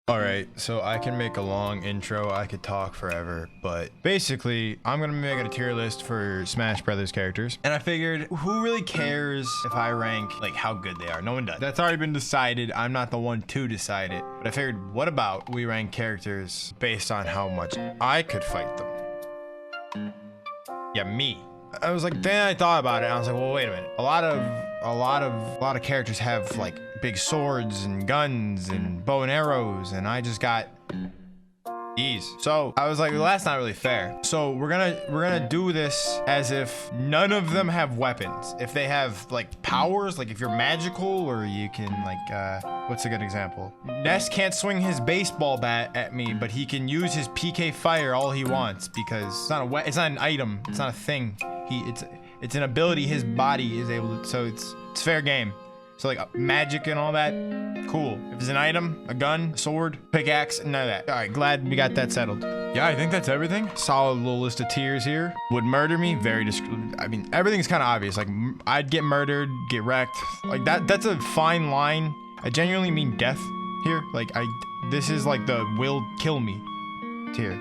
All right, so I can make a long intro. I could talk forever, but basically, I'm gonna make a tier list for Smash Brothers characters. And I figured, who really cares if I rank like how good they are? No one does. That's already been decided. I'm not the one to decide it. But I figured, what about we rank characters based on how much I could fight them? Yeah, me. I was like, then I thought about it. And I was like, well, wait a minute. A lot of characters have like big swords and guns and bow and arrows, and I just got these. So I was like, well, that's not really fair. So we're gonna do this as if none of them have weapons. If they have like powers, like if you're magical, or you can like what's a good example? Ness can't swing his baseball bat at me, but he can use his PK fire all he wants because it's not an item, it's not a thing. It's an ability his body is able to, so it's fair game. So like magic and all that, cool. If it's an item, a gun, a sword, pickaxe, none of that. All right, glad we got that settled. Yeah, I think that's everything. Solid little list of tiers here. Would murder me, very I mean, everything's kind of obvious. Like I'd get murdered, get wrecked. Like that's a fine line. I genuinely mean death here. Like this is like the will kill me tier.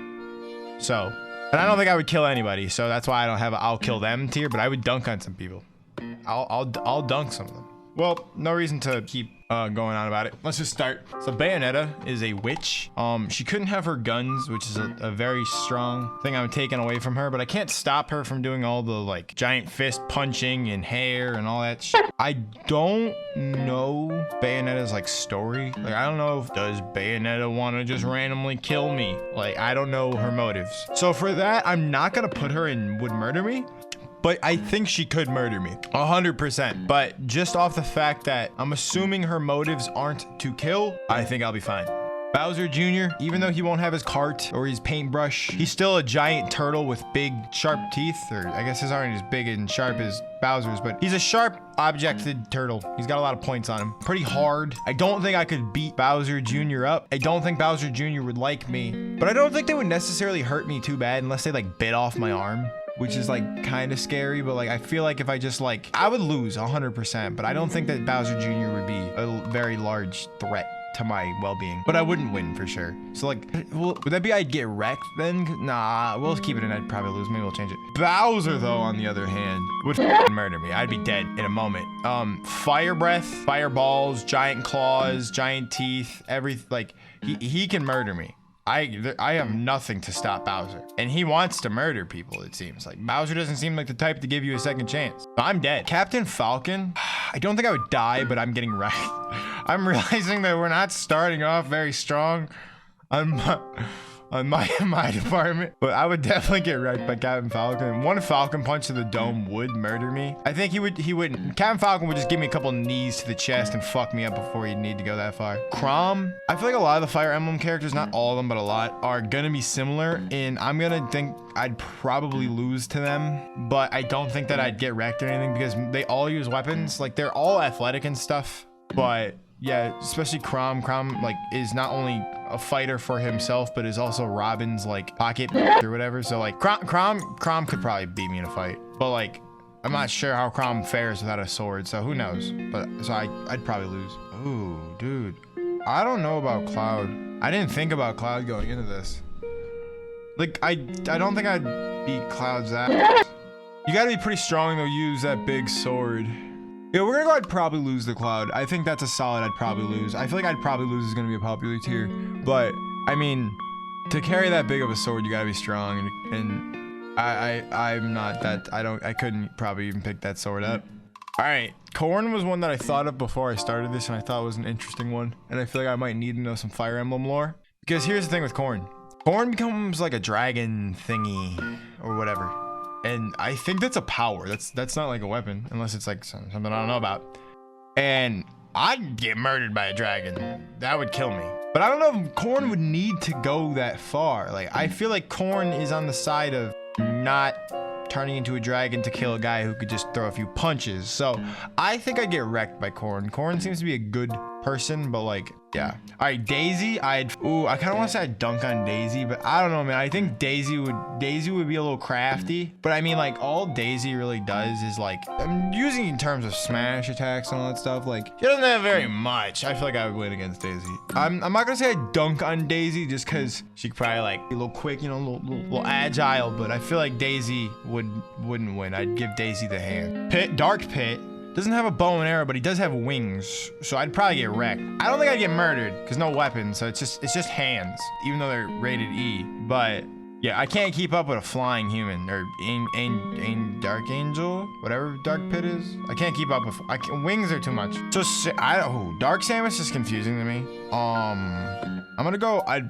So, and I don't think I would kill anybody. So that's why I don't have a I'll kill them tier, but I would dunk on some people. I'll dunk some of them. Well, no reason to keep going on about it. Let's just start. So Bayonetta is a witch. She couldn't have her guns, which is a very strong thing I'm taking away from her, but I can't stop her from doing all the like giant fist punching and hair and all that shit. I don't know Bayonetta's like story. Like, I don't know if does Bayonetta want to just randomly kill me? Like, I don't know her motives. So for that, I'm not gonna put her in would murder me. But I think she could murder me 100%. But just off the fact that I'm assuming her motives aren't to kill, I think I'll be fine. Bowser Jr., even though he won't have his cart or his paintbrush, he's still a giant turtle with big sharp teeth, or I guess his aren't as big and sharp as Bowser's, but he's a sharp objected turtle. He's got a lot of points on him. Pretty hard. I don't think I could beat Bowser Jr. up. I don't think Bowser Jr. would like me, but I don't think they would necessarily hurt me too bad unless they like bit off my arm, which is like kind of scary. But like, I feel like if I just like, I would lose 100%, but I don't think that Bowser Jr. would be a very large threat to my well-being, but I wouldn't win for sure. So like, well, would that be I'd get wrecked then? Nah, we'll keep it in. I'd probably lose. Maybe we'll change it. Bowser though, on the other hand, would murder me. I'd be dead in a moment. Fire breath, fireballs, giant claws, giant teeth, like he can murder me. I have nothing to stop Bowser, and he wants to murder people, it seems. Like, Bowser doesn't seem like the type to give you a second chance. So I'm dead. Captain Falcon, I don't think I would die, but I'm getting wrecked. I'm realizing that we're not starting off very strong on my department, but I would definitely get wrecked by Captain Falcon. One Falcon punch to the dome would murder me. I think he wouldn't. Captain Falcon would just give me a couple knees to the chest and fuck me up before he'd need to go that far. Crom, I feel like a lot of the Fire Emblem characters, not all of them, but a lot, are gonna be similar, and I'm gonna think I'd probably lose to them, but I don't think that I'd get wrecked or anything because they all use weapons. Like, they're all athletic and stuff, but yeah, especially Crom. Crom like is not only a fighter for himself, but is also Robin's like pocket or whatever. So like Crom could probably beat me in a fight, but like I'm not sure how Crom fares without a sword, so who knows. But so I'd probably lose. Ooh, dude, I don't know about Cloud. I didn't think about Cloud going into this. Like I don't think I'd beat Cloud's ass. You gotta be pretty strong to use that big sword. Yeah, we're gonna go I'd probably lose the Cloud. I think that's a solid I'd probably lose. I feel like I'd probably lose is gonna be a popular tier. But, I mean, to carry that big of a sword, you gotta be strong. And I'm not that, I couldn't probably even pick that sword up. All right, Corn was one that I thought of before I started this, and I thought was an interesting one. And I feel like I might need to know some Fire Emblem lore. Because here's the thing with Corn. Corn becomes like a dragon thingy or whatever. And I think that's a power. That's not like a weapon, unless it's like something I don't know about. And I'd get murdered by a dragon. That would kill me. But I don't know if Corn would need to go that far. Like, I feel like Corn is on the side of not turning into a dragon to kill a guy who could just throw a few punches. So I think I'd get wrecked by Corn. Corn seems to be a good person, but like, Yeah. All right, Daisy. I kind of want to say I'd dunk on Daisy, but I don't know, man. I think Daisy would be a little crafty. But I mean, like, all Daisy really does is like, I'm using in terms of smash attacks and all that stuff. Like, she doesn't have very much. I feel like I would win against Daisy. I'm not gonna say I'd dunk on Daisy just because she could probably like be a little quick, you know, a little agile. But I feel like Daisy wouldn't win. I'd give Daisy the hand. Dark Pit. Doesn't have a bow and arrow, but he does have wings, so I'd probably get wrecked. I don't think I'd get murdered because no weapons, so it's just hands, even though they're rated E. But yeah, I can't keep up with a flying human or Dark Angel, whatever Dark Pit is. I can't keep up with wings are too much. So Dark Samus is confusing to me. I'm gonna go. I'd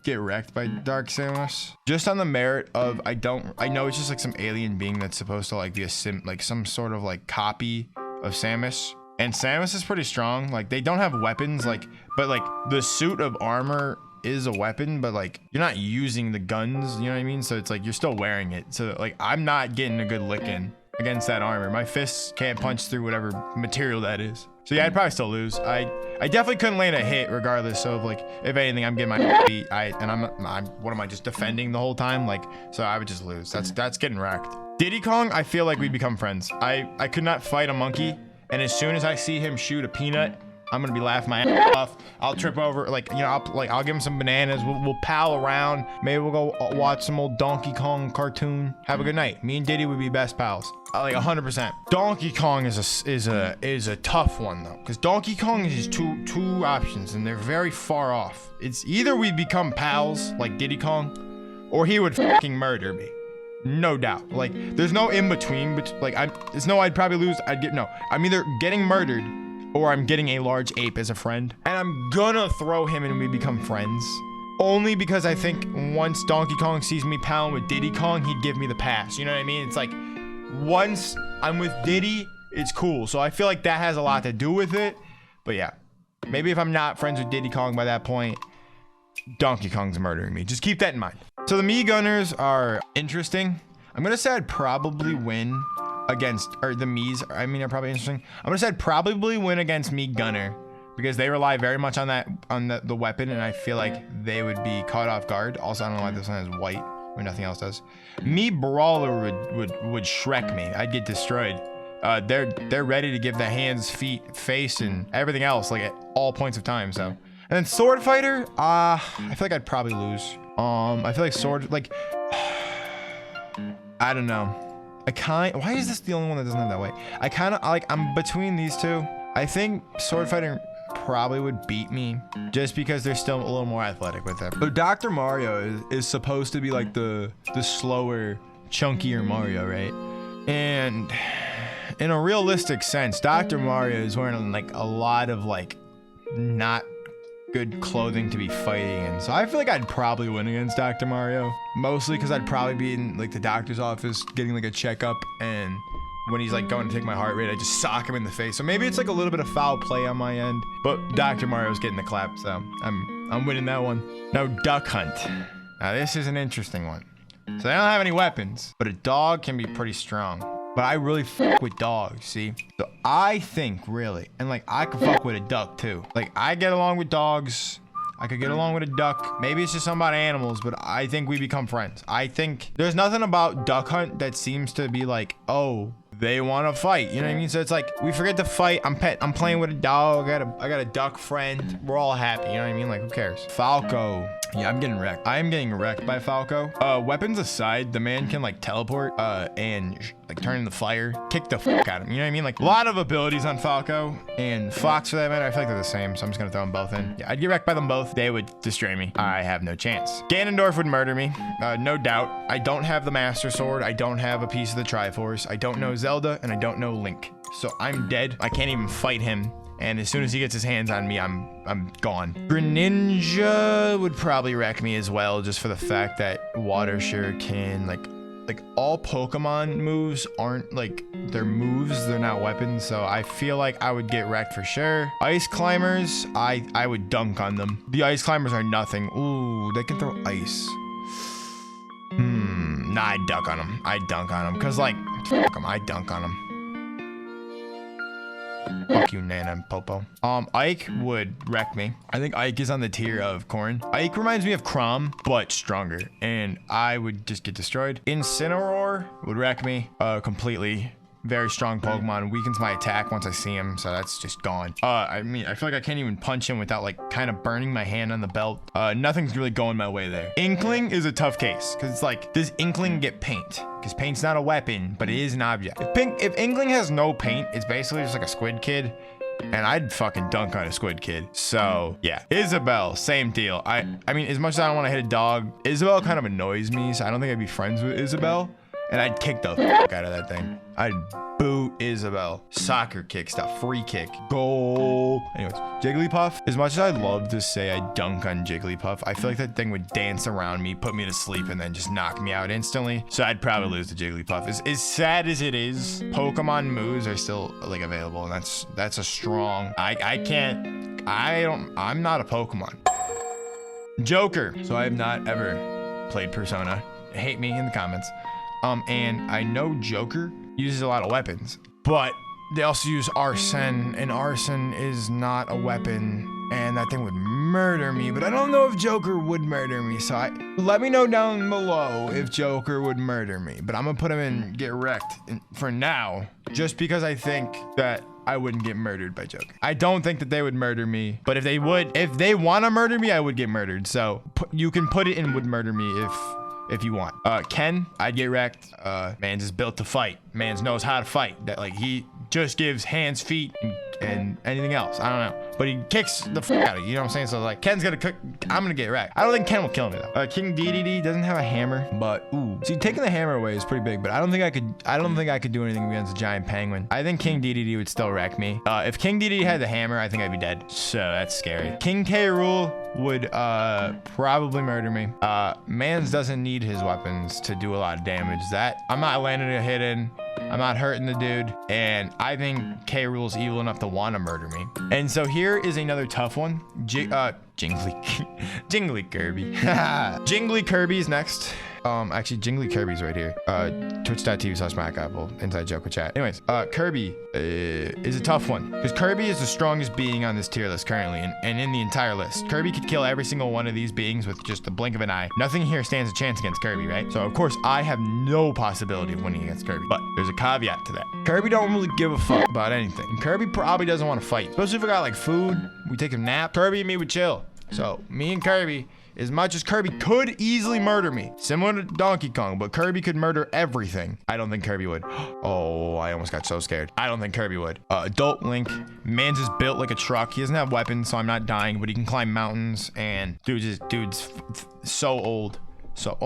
get wrecked by Dark Samus just on the merit of I know it's just like some alien being that's supposed to like be some sort of like copy of Samus, and Samus is pretty strong. Like, they don't have weapons, like, but like the suit of armor is a weapon, but like you're not using the guns, you know what I mean? So it's like you're still wearing it, so like I'm not getting a good lick in against that armor. My fists can't punch through whatever material that is. So yeah, I'd probably still lose. I definitely couldn't land a hit regardless of like, if anything, I'm getting my beat. What am I just defending the whole time? Like, so I would just lose. That's getting wrecked. Diddy Kong, I feel like we become friends. I could not fight a monkey, and as soon as I see him shoot a peanut, I'm gonna be laughing my ass off. I'll trip over, like, you know, I'll give him some bananas. We'll pal around. Maybe we'll go watch some old Donkey Kong cartoon. Have a good night. Me and Diddy would be best pals. Like 100%. Donkey Kong is a tough one though, because Donkey Kong is two options, and they're very far off. It's either we become pals like Diddy Kong, or he would fucking murder me. No doubt. Like, there's no in between. But like, there's no I'd probably lose. I'm either getting murdered, or I'm getting a large ape as a friend, and I'm gonna throw him and we become friends. Only because I think once Donkey Kong sees me palling with Diddy Kong, he'd give me the pass. You know what I mean? It's like, once I'm with Diddy, it's cool. So I feel like that has a lot to do with it. But yeah, maybe if I'm not friends with Diddy Kong by that point, Donkey Kong's murdering me. Just keep that in mind. So the Mii Gunners are interesting. I'm gonna say I'd probably win against, or the Mii's, I mean, are probably interesting. I'm gonna say I'd probably win against Mii Gunner because they rely very much on the weapon, and I feel like they would be caught off guard. Also, I don't know why this one is white when nothing else does. Mii Brawler would Shrek me. I'd get destroyed. They're ready to give the hands, feet, face, and everything else, like, at all points of time. So, and then Sword Fighter, I feel like I'd probably lose. I feel like Sword, like, I don't know. Why is this the only one that doesn't have that way? I'm between these two. I think Sword Fighter probably would beat me just because they're still a little more athletic with it. But Dr. Mario is supposed to be like the slower, chunkier Mario, right? And in a realistic sense, Dr. Mario is wearing like a lot of like not good clothing to be fighting in. So I feel like I'd probably win against Dr. Mario, mostly because I'd probably be in like the doctor's office getting like a checkup, and when he's like going to take my heart rate, I just sock him in the face. So maybe it's like a little bit of foul play on my end, but Dr. Mario's getting the clap, so I'm winning that one. Now, Duck Hunt. Now this is an interesting one. So they don't have any weapons, but a dog can be pretty strong. But I really fuck with dogs, see? So I think, really, and like, I could fuck with a duck too. Like, I get along with dogs. I could get along with a duck. Maybe it's just something about animals, but I think we become friends. I think there's nothing about Duck Hunt that seems to be like, oh, they want to fight. You know what I mean? So it's like, we forget to fight. I'm playing with a dog. I got a duck friend. We're all happy. You know what I mean? Like, who cares? Falco. Yeah, I'm getting wrecked. I am getting wrecked by Falco. Weapons aside, the man can like teleport and like turn into fire, kick the fuck out of him. You know what I mean? Like, a lot of abilities on Falco, and Fox for that matter. I feel like they're the same, so I'm just gonna throw them both in. Yeah, I'd get wrecked by them both. They would destroy me. I have no chance. Ganondorf would murder me, no doubt. I don't have the Master Sword. I don't have a piece of the Triforce. I don't know Zelda, and I don't know Link. So I'm dead. I can't even fight him. And as soon as he gets his hands on me, I'm gone. Greninja would probably wreck me as well, just for the fact that Water Shuriken, like all Pokemon moves aren't like, they're moves, they're not weapons. So I feel like I would get wrecked for sure. Ice Climbers, I would dunk on them. The Ice Climbers are nothing. Ooh, they can throw ice. Nah, I'd dunk on them. I'd dunk on them, cause like, fuck them, I'd dunk on them. Fuck you, Nana and Popo. Ike would wreck me. I think Ike is on the tier of Corn. Ike reminds me of Crom, but stronger, and I would just get destroyed. Incineroar would wreck me completely. Very strong Pokemon, weakens my attack once I see him, so that's just gone. I mean, I feel like I can't even punch him without like kind of burning my hand on the belt. Nothing's really going my way there. Inkling is a tough case, because it's like, does Inkling get paint? Because paint's not a weapon, but it is an object. If Inkling has no paint, it's basically just like a squid kid. And I'd fucking dunk on a squid kid. So yeah, Isabelle, same deal. I mean, as much as I don't want to hit a dog, Isabelle kind of annoys me, so I don't think I'd be friends with Isabelle. And I'd kick the fuck out of that thing. I'd boot Isabelle. Soccer kick stuff. Free kick. Goal. Anyways, Jigglypuff. As much as I'd love to say I dunk on Jigglypuff, I feel like that thing would dance around me, put me to sleep, and then just knock me out instantly. So I'd probably lose to Jigglypuff. As sad as it is, Pokemon moves are still like available, and that's a strong. I'm not a Pokemon. Joker. So I have not ever played Persona. Hate me in the comments. And I know Joker uses a lot of weapons, but they also use arson, and arson is not a weapon, and that thing would murder me, but I don't know if Joker would murder me, so let me know down below if Joker would murder me, but I'm gonna put him in get wrecked for now, just because I think that I wouldn't get murdered by Joker. I don't think that they would murder me, but if they want to murder me, I would get murdered, so you can put it in would murder me if you want. Ken, I'd get wrecked. Man's is built to fight. Man's knows how to fight. That like he just gives hands, feet, and anything else. I don't know. But he kicks the fuck out of you. You know what I'm saying? So like Ken's gonna cook. I'm gonna get wrecked. I don't think Ken will kill me though. King Dedede doesn't have a hammer, but ooh. See, taking the hammer away is pretty big, but I don't think I could do anything against a giant penguin. I think King Dedede would still wreck me. If King Dedede had the hammer, I think I'd be dead. So that's scary. King K. Rool would probably murder me. Mans doesn't need his weapons to do a lot of damage. That I'm not landing a hit in. I'm not hurting the dude, and I think K. Rool's evil enough to want to murder me. And so here is another tough one. Jingly Kirby. Jingly Kirby's next. Actually, Jingly Kirby's right here. Twitch.tv/MacApple. Inside joke with chat. Anyways, Kirby is a tough one because Kirby is the strongest being on this tier list currently, and in the entire list. Kirby could kill every single one of these beings with just the blink of an eye. Nothing here stands a chance against Kirby, right? So of course, I have no possibility of winning against Kirby, but there's a caveat to that. Kirby don't really give a fuck about anything. And Kirby probably doesn't want to fight, especially if we got like food. We take a nap. Kirby and me would chill. So me and Kirby. As much as Kirby could easily murder me, similar to Donkey Kong, but Kirby could murder everything. I don't think Kirby would. Oh, I almost got so scared. I don't think Kirby would. Adult Link, man's is built like a truck. He doesn't have weapons, so I'm not dying, but he can climb mountains, and dude's so old. So,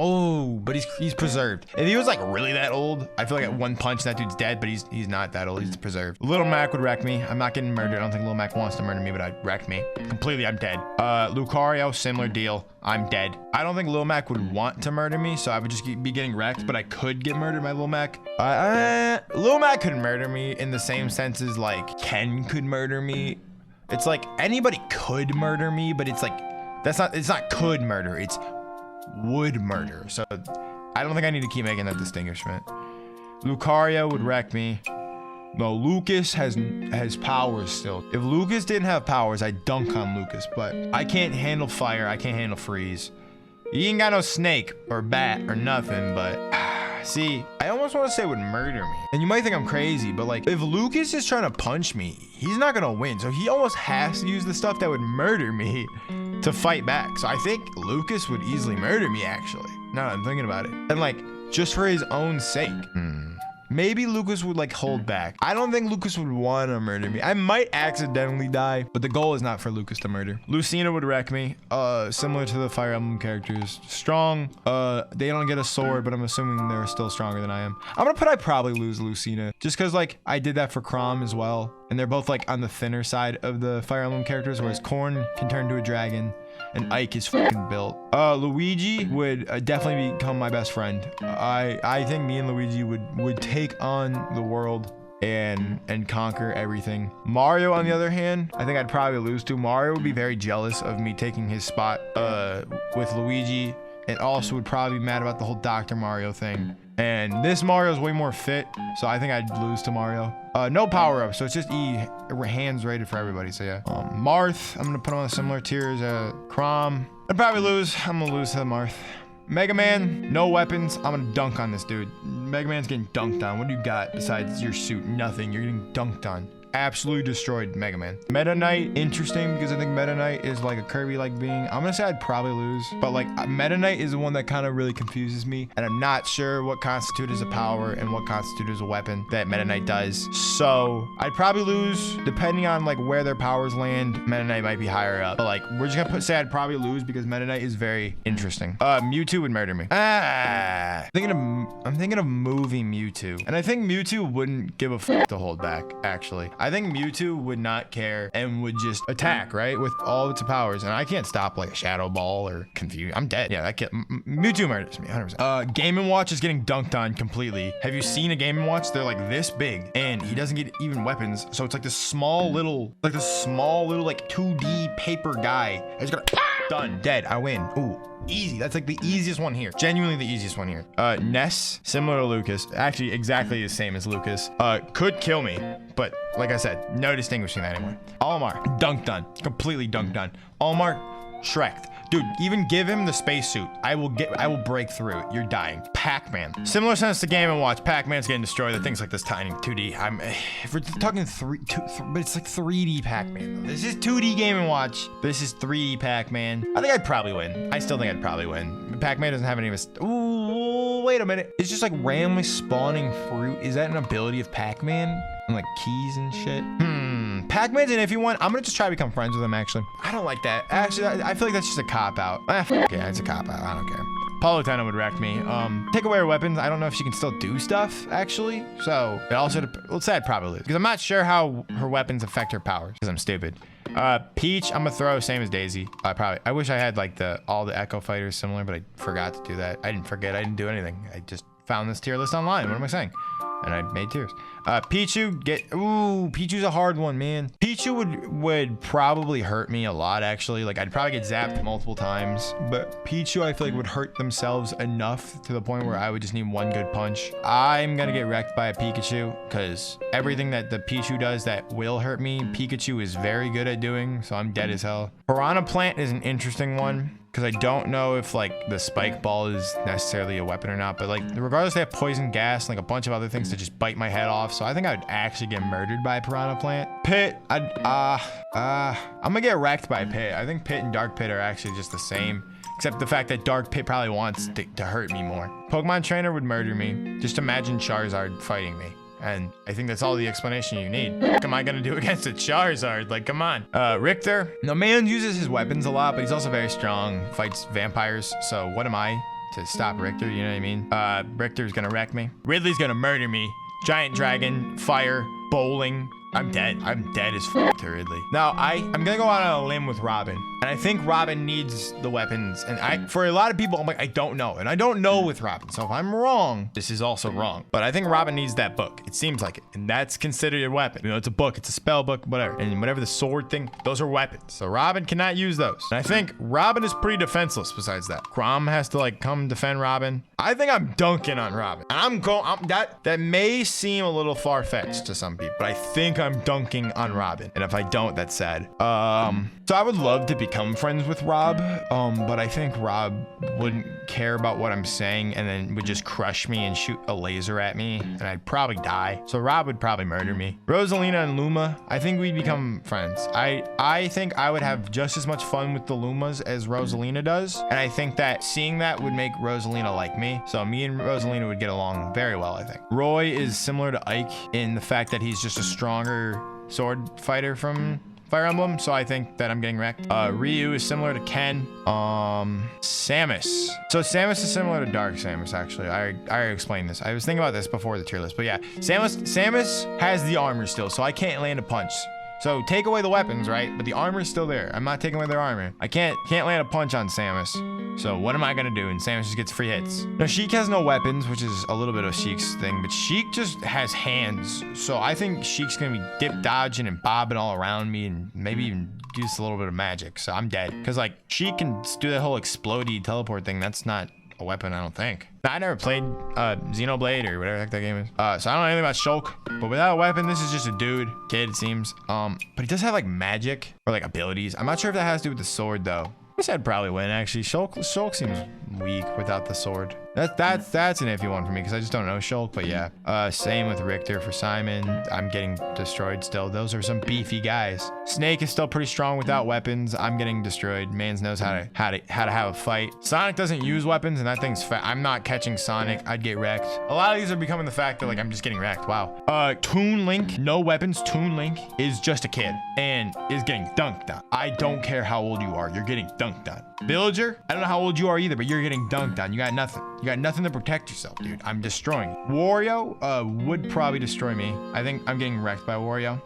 but he's preserved. If he was like really that old, I feel like at one punch that dude's dead, but he's not that old. He's preserved. Little Mac would wreck me. I'm not getting murdered. I don't think Little Mac wants to murder me, but I'd wreck me completely. I'm dead. Lucario, similar deal. I'm dead. I don't think Lil Mac would want to murder me, so I would just be getting wrecked, but I could get murdered by Lil Mac. Lil Mac could murder me in the same sense as like Ken could murder me. It's like anybody could murder me, but it's like, it's not could murder, it's would murder. So I don't think I need to keep making that distinguishment. Lucario would wreck me. No, Lucas has powers still. If Lucas didn't have powers, I'd dunk on Lucas, but I can't handle fire. I can't handle freeze. He ain't got no snake or bat or nothing, but see, I almost want to say would murder me. And you might think I'm crazy, but like if Lucas is trying to punch me, he's not gonna win. So he almost has to use the stuff that would murder me to fight back. So I think Lucas would easily murder me actually. Now that I'm thinking about it. And like just for his own sake. Maybe Lucas would like hold back. I don't think Lucas would want to murder me. I might accidentally die, but the goal is not for Lucas to murder. Lucina would wreck me. Similar to the Fire Emblem characters. Strong. They don't get a sword, but I'm assuming they're still stronger than I am. I'd probably lose Lucina. Just because like I did that for Crom as well. And they're both like on the thinner side of the Fire Emblem characters, whereas Corn can turn to a dragon. And Ike is fucking built. Luigi would definitely become my best friend. I think me and Luigi would take on the world and conquer everything. Mario, on the other hand, I think I'd probably lose to. Mario would be very jealous of me taking his spot with Luigi, and also would probably be mad about the whole Dr. Mario thing. And this Mario's way more fit, so I think I'd lose to Mario. No power up, so it's just E, hands rated for everybody, so yeah. Marth, I'm gonna put him on a similar tier as Crom. I'd probably lose. I'm gonna lose to Marth. Mega Man, no weapons. I'm gonna dunk on this dude. Mega Man's getting dunked on. What do you got besides your suit? Nothing. You're getting dunked on. Absolutely destroyed Mega Man. Meta Knight, interesting because I think Meta Knight is like a Kirby-like being. I'm gonna say I'd probably lose, but like Meta Knight is the one that kind of really confuses me, and I'm not sure what constitutes as a power and what constitutes as a weapon that Meta Knight does. So I'd probably lose depending on like where their powers land. Meta Knight might be higher up, but like we're just gonna say I'd probably lose because Meta Knight is very interesting. Mewtwo would murder me. I'm thinking of moving Mewtwo, and I think Mewtwo wouldn't give a fuck to hold back. Actually, I think Mewtwo would not care and would just attack, right? With all its powers. And I can't stop like a Shadow Ball or Confuse. I'm dead. Yeah, that Mewtwo murders me, 100%. Game & Watch is getting dunked on completely. Have you seen a Game & Watch? They're like this big and he doesn't get even weapons. So it's like this small little like 2D paper guy. He's gonna done, dead, I win. Ooh. Easy. That's like the easiest one here. Genuinely the easiest one here. Ness, similar to Lucas. Actually, exactly the same as Lucas. Could kill me, but like I said, no distinguishing that anymore. Olimar, dunked on. Completely dunked on. Olimar, Shrek. Dude, even give him the spacesuit. I will break through it. You're dying. Pac-Man. Similar sense to Game & Watch. Pac-Man's getting destroyed. The thing's like this tiny 2D. If we're talking but it's like 3D Pac-Man. This is 2D Game & Watch. This is 3D Pac-Man. I think I'd probably win. I still think I'd probably win. Pac-Man doesn't have any of his... Ooh, wait a minute. It's just like randomly spawning fruit. Is that an ability of Pac-Man? And like keys and shit? Pac-Man's an iffy one. I'm gonna just try to become friends with him, actually. I don't like that. Actually, I feel like that's just a cop-out. Yeah, it's a cop-out. I don't care. Paulutana would wreck me. Take away her weapons. I don't know if she can still do stuff, actually. So, it also, let's say I'd probably lose. Because I'm not sure how her weapons affect her powers. Because I'm stupid. Peach, I'm gonna throw same as Daisy. I wish I had like all the Echo Fighters similar, but I forgot to do that. I didn't forget. I didn't do anything. I just found this tier list online. What am I saying? And I made tiers. Pichu, Pichu's a hard one, man. Pichu would probably hurt me a lot, actually. Like, I'd probably get zapped multiple times. But Pichu, I feel like, would hurt themselves enough to the point where I would just need one good punch. I'm gonna get wrecked by a Pikachu, because everything that the Pichu does that will hurt me, Pikachu is very good at doing, so I'm dead as hell. Piranha Plant is an interesting one, because I don't know if like the spike ball is necessarily a weapon or not, but like regardless, they have poison gas and like a bunch of other things to just bite my head off. So I think I would actually get murdered by a Piranha Plant. Pit, I'm gonna get wrecked by Pit. I think Pit and Dark Pit are actually just the same, except the fact that Dark Pit probably wants to hurt me more. Pokemon Trainer would murder me. Just imagine Charizard fighting me. And I think that's all the explanation you need. What am I gonna do against a Charizard? Like, come on. Richter. No, man uses his weapons a lot, but he's also very strong. Fights vampires. So what am I to stop Richter? You know what I mean? Richter's gonna wreck me. Ridley's gonna murder me. Giant Dragon, Fire, Bowling. I'm dead. I'm dead as fuck to Ridley. Now, I'm gonna go out on a limb with Robin. And I think Robin needs the weapons. And for a lot of people, I'm like, I don't know. And I don't know with Robin. So if I'm wrong, this is also wrong. But I think Robin needs that book. It seems like it. And that's considered a weapon. You know, it's a book. It's a spell book, whatever. And whatever the sword thing, those are weapons. So Robin cannot use those. And I think Robin is pretty defenseless besides that. Crom has to like come defend Robin. I think I'm dunking on Robin. And that may seem a little far-fetched to some people, but I think I'm dunking on Robin. And if I don't, that's sad. So I would love to become friends with Rob, but I think Rob wouldn't care about what I'm saying and then would just crush me and shoot a laser at me, and I'd probably die. So Rob would probably murder me. Rosalina and Luma, I think we'd become friends. I think I would have just as much fun with the Lumas as Rosalina does, and I think that seeing that would make Rosalina like me. So me and Rosalina would get along very well, I think. Roy is similar to Ike in the fact that he's just a stronger sword fighter from Fire Emblem, so I think that I'm getting wrecked. Ryu is similar to Ken. Samus. So Samus is similar to Dark Samus, actually. I already explained this. I was thinking about this before the tier list, but yeah. Samus has the armor still, so I can't land a punch. So take away the weapons, right? But the armor's still there. I'm not taking away their armor. I can't land a punch on Samus. So what am I gonna do? And Samus just gets free hits. Now Sheik has no weapons, which is a little bit of Sheik's thing, but Sheik just has hands. So I think Sheik's gonna be dip dodging and bobbing all around me and maybe even use a little bit of magic. So I'm dead. Cause like Sheik can do that whole explodey teleport thing. That's not a weapon, I don't think. I never played Xenoblade or whatever the heck that game is. So I don't know anything about Shulk. But without a weapon, this is just a dude. Kid, it seems. But he does have like magic or like abilities. I'm not sure if that has to do with the sword though. I guess I'd probably win actually. Shulk seems weak without the sword. That's an iffy one for me because I just don't know Shulk, but yeah. Same with Richter for Simon. I'm getting destroyed still. Those are some beefy guys. Snake is still pretty strong without weapons. I'm getting destroyed. Mans knows how to have a fight. Sonic doesn't use weapons and that thing's fat. I'm not catching Sonic. I'd get wrecked. A lot of these are becoming the fact that like I'm just getting wrecked. Wow. Toon Link, no weapons. Toon Link is just a kid and is getting dunked on. I don't care how old you are. You're getting dunked on. Villager, I don't know how old you are either, but you're getting dunked on. You got nothing. You got nothing to protect yourself, dude. I'm destroying you. Wario would probably destroy me. I think I'm getting wrecked by Wario.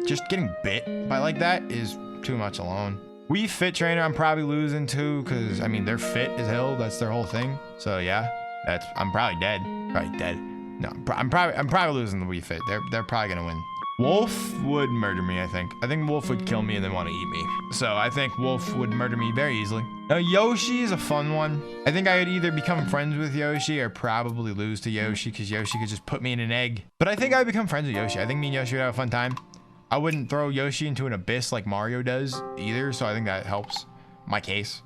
Just getting bit by like that is too much alone. Wii Fit Trainer, I'm probably losing too, because I mean they're fit as hell. That's their whole thing. So yeah, I'm probably dead. Probably dead. No, I'm probably losing the Wii Fit. They're probably gonna win. Wolf would murder me, I think. I think Wolf would kill me and then want to eat me. So I think Wolf would murder me very easily. Now, Yoshi is a fun one. I think I would either become friends with Yoshi or probably lose to Yoshi because Yoshi could just put me in an egg. But I think I would become friends with Yoshi. I think me and Yoshi would have a fun time. I wouldn't throw Yoshi into an abyss like Mario does either, so I think that helps my case.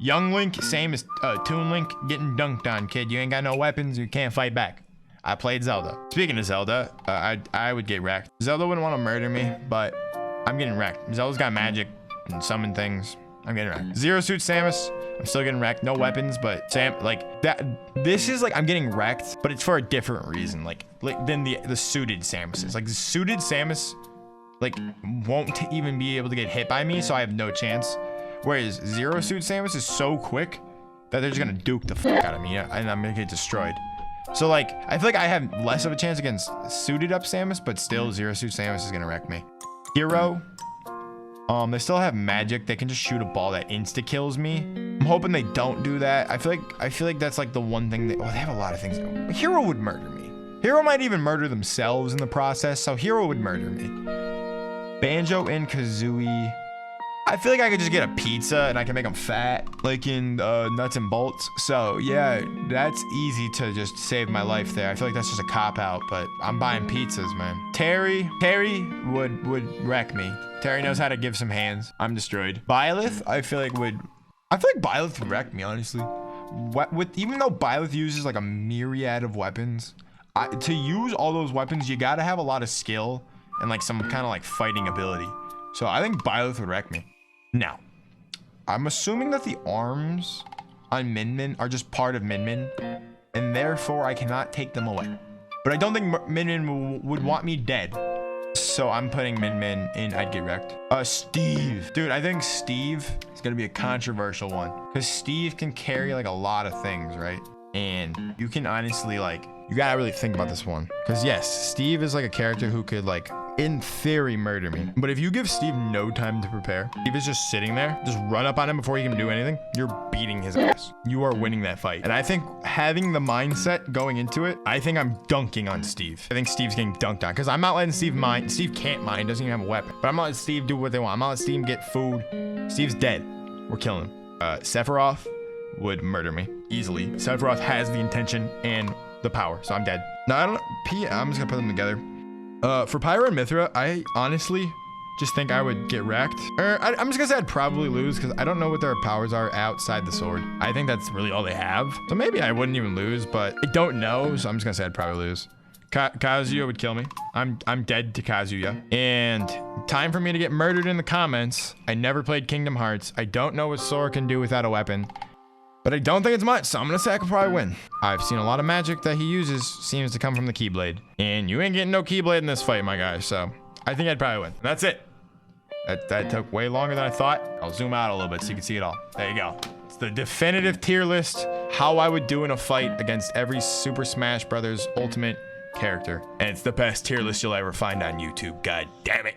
Young Link, same as Toon Link, getting dunked on, kid. You ain't got no weapons, you can't fight back. I played Zelda. Speaking of Zelda, I would get wrecked. Zelda wouldn't want to murder me, but I'm getting wrecked. Zelda's got magic and summon things. I'm getting wrecked. Zero Suit Samus, I'm still getting wrecked. No weapons, but like that. This is like I'm getting wrecked, but it's for a different reason. Like than the suited Samuses. Like the suited Samus, like won't even be able to get hit by me, so I have no chance. Whereas Zero Suit Samus is so quick that they're just gonna duke the fuck out of me, and I'm gonna get destroyed. So like, I feel like I have less of a chance against suited up Samus, but still Zero Suit Samus is gonna wreck me. Hero, they still have magic. They can just shoot a ball that insta kills me. I'm hoping they don't do that. I feel like that's like the one thing that, they have a lot of things. Hero would murder me. Hero might even murder themselves in the process. So Hero would murder me. Banjo and Kazooie. I feel like I could just get a pizza and I can make them fat, like in Nuts and Bolts. So yeah, that's easy to just save my life there. I feel like that's just a cop-out, but I'm buying pizzas, man. Terry would wreck me. Terry knows how to give some hands. I'm destroyed. Byleth, I feel like Byleth would wreck me, honestly. Even though Byleth uses like a myriad of weapons, to use all those weapons, you gotta have a lot of skill and like some kind of like fighting ability. So I think Byleth would wreck me. Now, I'm assuming that the arms on Min Min are just part of Min Min, and therefore I cannot take them away. But I don't think Min Min would want me dead. So I'm putting Min Min in I'd get wrecked. Steve. Dude, I think Steve is going to be a controversial one. Because Steve can carry like a lot of things, right? And you can honestly like, you got to really think about this one. Because yes, Steve is like a character who could like, in theory, murder me. But if you give Steve no time to prepare, Steve is just sitting there, just run up on him before he can do anything, you're beating his ass. You are winning that fight. And I think having the mindset going into it, I think I'm dunking on Steve. I think Steve's getting dunked on because I'm not letting Steve mine. Steve can't mine, doesn't even have a weapon. But I'm not letting Steve do what they want. I'm not letting Steve get food. Steve's dead. We're killing him. Sephiroth would murder me easily. Sephiroth has the intention and the power, so I'm dead. No, I don't know. I'm just gonna put them together. For Pyro and Mithra, I honestly just think I would get wrecked. I'm just gonna say I'd probably lose because I don't know what their powers are outside the sword. I think that's really all they have. So maybe I wouldn't even lose, but I don't know. So I'm just gonna say I'd probably lose. Kazuya would kill me. I'm dead to Kazuya. And time for me to get murdered in the comments. I never played Kingdom Hearts. I don't know what Sora can do without a weapon. But I don't think it's much, so I'm gonna say I could probably win. I've seen a lot of magic that he uses seems to come from the Keyblade. And you ain't getting no Keyblade in this fight, my guy, so I think I'd probably win. That's it. That took way longer than I thought. I'll zoom out a little bit so you can see it all. There you go. It's the definitive tier list, how I would do in a fight against every Super Smash Bros. Ultimate character. And it's the best tier list you'll ever find on YouTube. God damn it.